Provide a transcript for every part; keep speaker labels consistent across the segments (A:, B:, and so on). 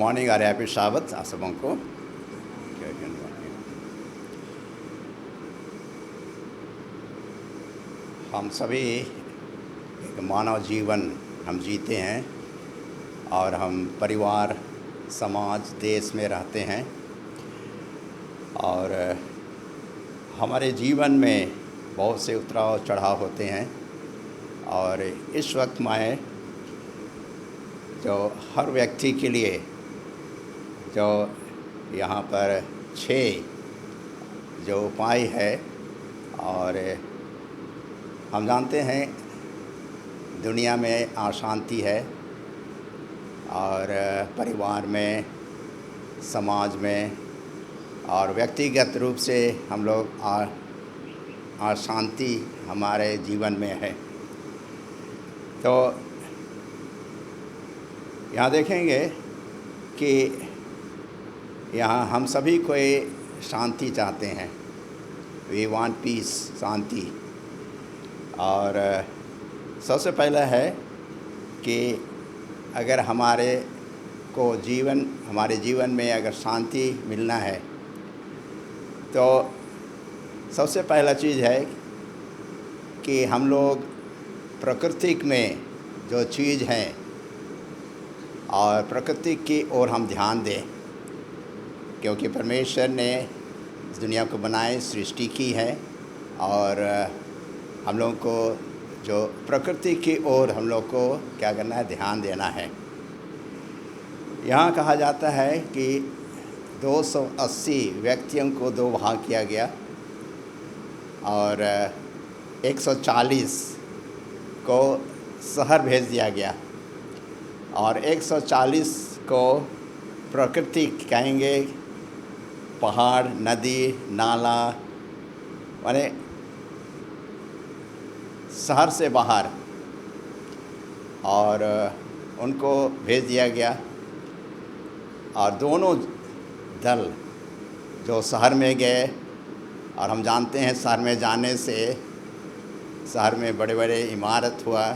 A: Morning or happy Shabbat आप सबों को। हम सभी एक मानव जीवन हम जीते हैं और हम परिवार, समाज, देश में रहते हैं और हमारे जीवन में बहुत से उतराव चढ़ाव होते हैं। और इस वक्त मैं जो हर व्यक्ति के लिए जो यहाँ पर 6 जो उपाय है, और हम जानते हैं दुनिया में अशांति है और परिवार में, समाज में और व्यक्तिगत रूप से हम लोग अशांति हमारे जीवन में है। तो यहाँ देखेंगे कि यहाँ हम सभी कोई शांति चाहते हैं। वी वांट पीस, शांति। और सबसे पहला है कि अगर हमारे जीवन में अगर शांति मिलना है तो सबसे पहला चीज़ है कि हम लोग प्रकृति में जो चीज़ हैं और प्रकृति की ओर हम ध्यान दें, क्योंकि परमेश्वर ने इस दुनिया को बनाए, सृष्टि की है और हम लोगों को जो प्रकृति की ओर हम लोग को क्या करना है, ध्यान देना है। यहाँ कहा जाता है कि 280 व्यक्तियों को 2 भाग किया गया और 140 को शहर भेज दिया गया और 140 को प्रकृति कहेंगे, पहाड़, नदी, नाला, माने शहर से बाहर, और उनको भेज दिया गया। और दोनों दल जो शहर में गए, और हम जानते हैं शहर में जाने से शहर में बड़े बड़े इमारत हुआ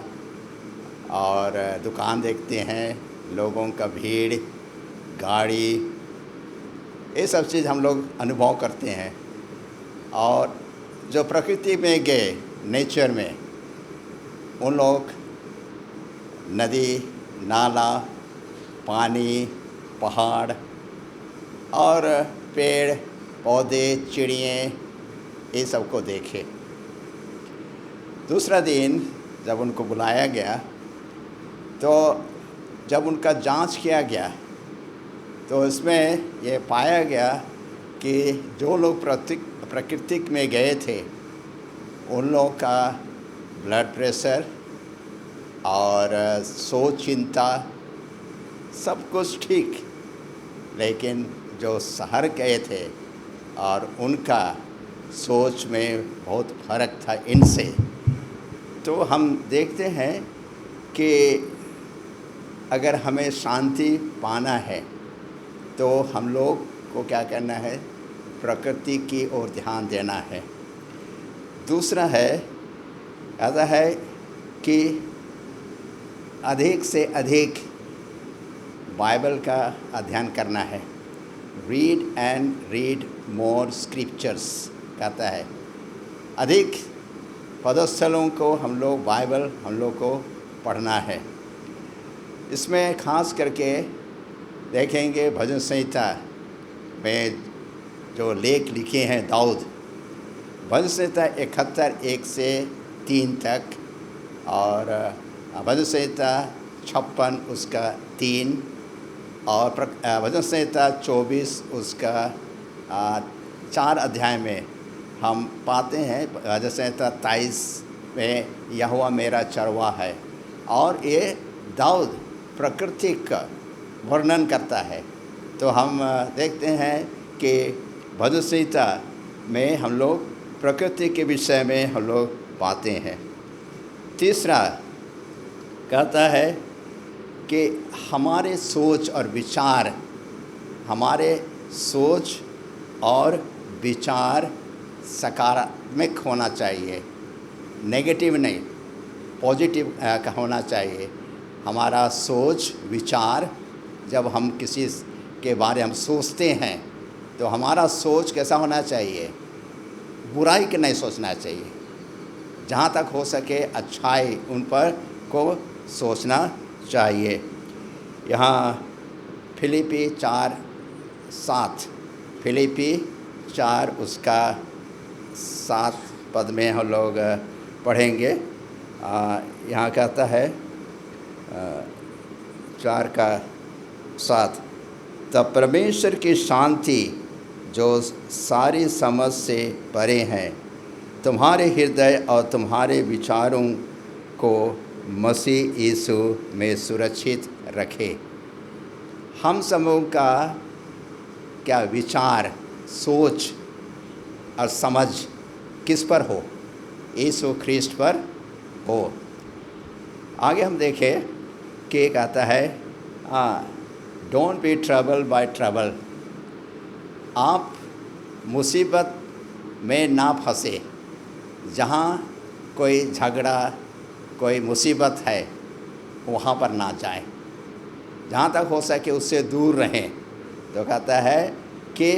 A: और दुकान देखते हैं, लोगों का भीड़, गाड़ी, ये सब चीज़ हम लोग अनुभव करते हैं। और जो प्रकृति में गए, नेचर में, उन लोग नदी, नाला, पानी, पहाड़ और पेड़ पौधे, चिड़िए, ये सब को देखे। दूसरा दिन जब उनको बुलाया गया तो जब उनका जांच किया गया तो इसमें ये पाया गया कि जो लोग प्रकृति में गए थे उन लोगों का ब्लड प्रेशर और सोच, चिंता, सब कुछ ठीक, लेकिन जो शहर गए थे और उनका सोच में बहुत फर्क था इनसे। तो हम देखते हैं कि अगर हमें शांति पाना है तो हम लोग को क्या करना है, प्रकृति की ओर ध्यान देना है। दूसरा है, ऐसा है कि अधिक से अधिक बाइबल का अध्ययन करना है। Read and read more scriptures कहता है। अधिक पदस्थलों को हम लोग बाइबल हम लोग को पढ़ना है। इसमें खास करके देखेंगे भजन संहिता में जो लेख लिखे हैं दाऊद, भजन संहिता 71 1 से 3 तक, और भजन संहिता 56 उसका 3, और भजन संहिता 24 उसका 4 अध्याय में हम पाते हैं। भजन संहिता 23 में यहोवा मेरा चरवाहा है, और ये दाऊद प्रकृति का वर्णन करता है। तो हम देखते हैं कि भजन संहिता में हम लोग प्रकृति के विषय में हम लोग पाते हैं। तीसरा कहता है कि हमारे सोच और विचार सकारात्मक होना चाहिए, नेगेटिव नहीं, पॉजिटिव होना चाहिए। हमारा सोच, विचार जब हम किसी के बारे हम सोचते हैं तो हमारा सोच कैसा होना चाहिए? बुराई के नहीं सोचना चाहिए, जहाँ तक हो सके अच्छाई उन पर को सोचना चाहिए। यहाँ फिलिपी 4:7, फिलिपी 4 उसका 7 पद में हम लोग पढ़ेंगे। यहाँ कहता है 4:7, तब परमेश्वर की शांति जो सारी समझ से परे हैं तुम्हारे हृदय और तुम्हारे विचारों को मसीह यीशु में सुरक्षित रखे। हम सबों का क्या विचार, सोच और समझ किस पर हो? यीशु ख्रीस्ट पर हो। आगे हम देखें कि कहता है don't be trouble by trouble, आप मुसीबत में ना फंसे। जहाँ कोई झगड़ा, कोई मुसीबत है, वहाँ पर ना जाए, जहाँ तक हो सके उससे दूर रहें। तो कहता है कि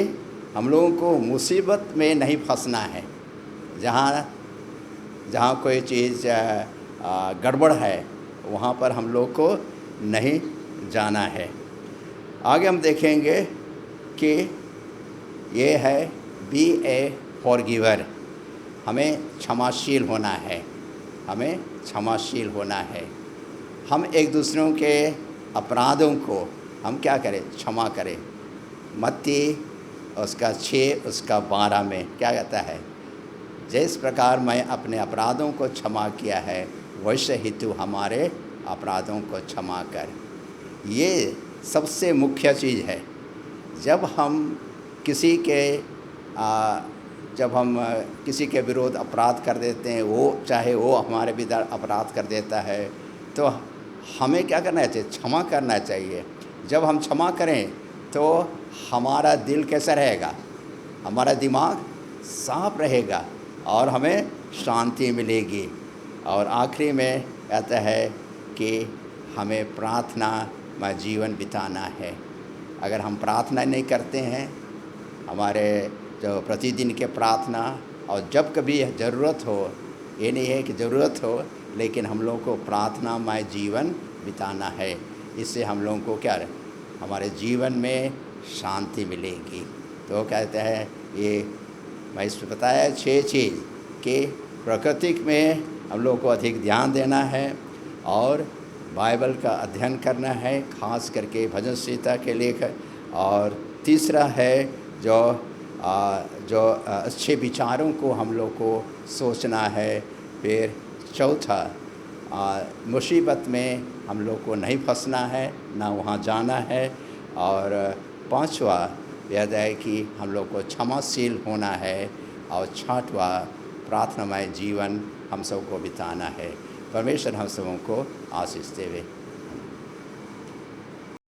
A: हम लोगों को मुसीबत में नहीं फंसना है। जहाँ कोई चीज़ गड़बड़ है, वहाँ पर हम लोग को नहीं जाना है। आगे हम देखेंगे कि ये है बी ए फॉरगिवर, हमें क्षमाशील होना है, हमें क्षमाशील होना है। हम एक दूसरों के अपराधों को हम क्या करें? क्षमा करें। मत्ती उसका 6 उसका 12 में क्या कहता है? जिस प्रकार मैं अपने अपराधों को क्षमा किया है वैसे ही तू हमारे अपराधों को क्षमा कर। ये सबसे मुख्य चीज़ है। जब हम किसी के विरोध अपराध कर देते हैं, वो चाहे वो हमारे विरुद्ध अपराध कर देता है, तो हमें क्या करना चाहिए? क्षमा करना चाहिए। जब हम क्षमा करें तो हमारा दिल कैसा रहेगा? हमारा दिमाग साफ रहेगा और हमें शांति मिलेगी। और आखिरी में कहता है कि हमें प्रार्थना में जीवन बिताना है। अगर हम प्रार्थना नहीं करते हैं, हमारे जो प्रतिदिन के प्रार्थना, और जब कभी ज़रूरत हो, ये नहीं है कि ज़रूरत हो, लेकिन हम लोगों को प्रार्थना में जीवन बिताना है। इससे हम लोगों को क्या है? हमारे जीवन में शांति मिलेगी। तो कहते हैं ये मैं इसमें बताया 6 चीज़ कि प्रकृति में हम लोग को अधिक ध्यान देना है और बाइबल का अध्ययन करना है, खास करके भजन संहिता के लेख। और तीसरा है जो अच्छे विचारों को हम लोग को सोचना है। फिर चौथा, मुसीबत में हम लोग को नहीं फंसना है, ना वहाँ जाना है। और पांचवा यह है कि हम लोग को क्षमाशील होना है। और छठवा, प्रार्थनामय जीवन हम सबको बिताना है। परमेश्वर हम सबों को आशीष देवे।